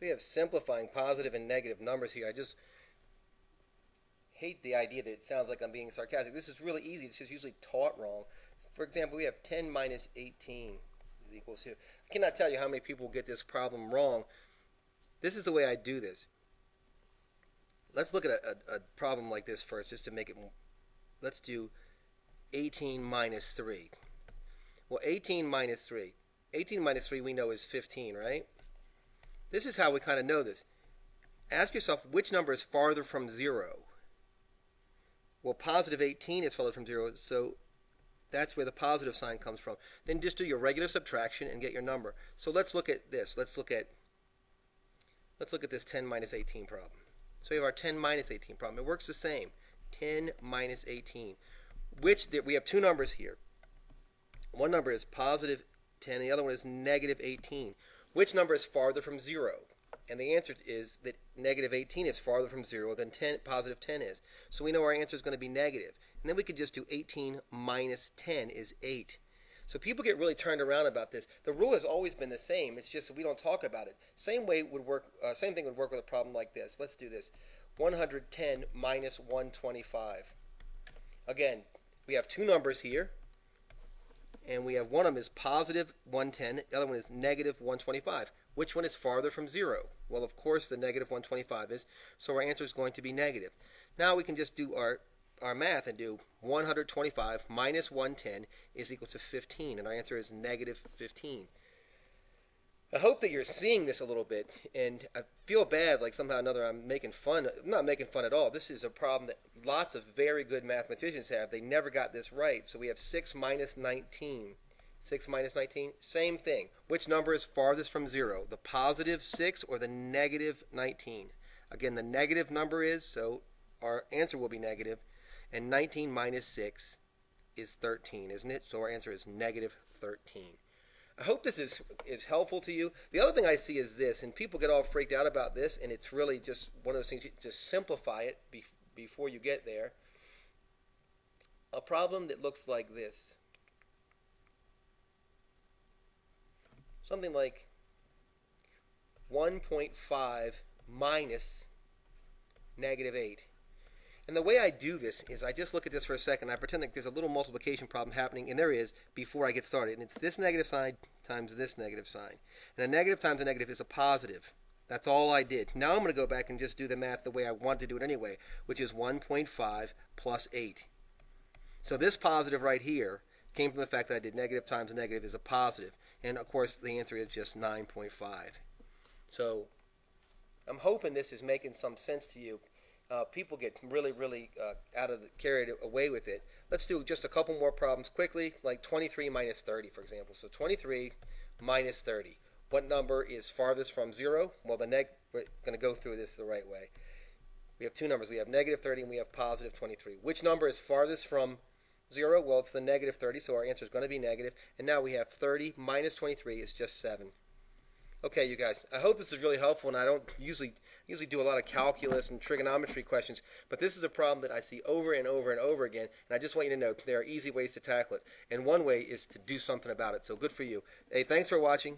So we have simplifying positive and negative numbers here. I just hate the idea that it sounds like I'm being sarcastic. This is really easy. It's just usually taught wrong. For example, we have 10 minus 18 is equals to. I cannot tell you how many people get this problem wrong. This is the way I do this. Let's look at a problem like this first, just to make it. Let's do 18 minus 3. Well, 18 minus 3. 18 minus 3 we know is 15, right? This is how we kind of know this. Ask yourself which number is farther from 0. Well, positive 18 is farther from 0, so that's where the positive sign comes from. Then just do your regular subtraction and get your number. So let's look at this. Let's look at this 10 minus 18 problem. So we have our 10 minus 18 problem. It works the same. 10 minus 18. We have two numbers here. One number is positive 10, and the other one is negative 18. Which number is farther from 0? And the answer is that negative 18 is farther from 0 than positive 10 is. So we know our answer is going to be negative. And then we could just do 18 minus 10 is 8. So people get really turned around about this. The rule has always been the same. It's just that we don't talk about it. Same thing would work with a problem like this. Let's do this. 110 minus 125. Again, we have two numbers here. And we have one of them is positive 110. The other one is negative 125. Which one is farther from 0? Well, of course, the negative 125 is. So our answer is going to be negative. Now we can just do our math and do 125 minus 110 is equal to 15. And our answer is negative 15. I hope that you're seeing this a little bit. And I feel bad, like somehow or another I'm making fun. I'm not making fun at all. This is a problem that lots of very good mathematicians have. They never got this right. So we have 6 minus 19. 6 minus 19, same thing. Which number is farthest from 0? The positive 6 or the negative 19? Again, the negative number is, so our answer will be negative. And 19 minus 6 is 13, isn't it? So our answer is negative 13. I hope this is helpful to you. The other thing I see is this, and people get all freaked out about this, and it's really just one of those things, you just simplify it before you get there. A problem that looks like this. Something like 1.5 minus negative 8. And the way I do this is I just look at this for a second. I pretend like there's a little multiplication problem happening, and there is, before I get started. And it's this negative sign times this negative sign. And a negative times a negative is a positive. That's all I did. Now I'm going to go back and just do the math the way I want to do it anyway, which is 1.5 plus 8. So this positive right here came from the fact that I did negative times a negative is a positive. And, of course, the answer is just 9.5. So I'm hoping this is making some sense to you. People get really, really carried away with it. Let's do just a couple more problems quickly, like 23 minus 30, for example. So 23 minus 30. What number is farthest from 0? Well, we're going to go through this the right way. We have two numbers. We have negative 30 and we have positive 23. Which number is farthest from 0? Well, it's the negative 30, so our answer is going to be negative. And now we have 30 minus 23 is just 7. Okay, you guys, I hope this is really helpful, and I don't usually do a lot of calculus and trigonometry questions, but this is a problem that I see over and over and over again, and I just want you to know there are easy ways to tackle it, and one way is to do something about it, so good for you. Hey, thanks for watching.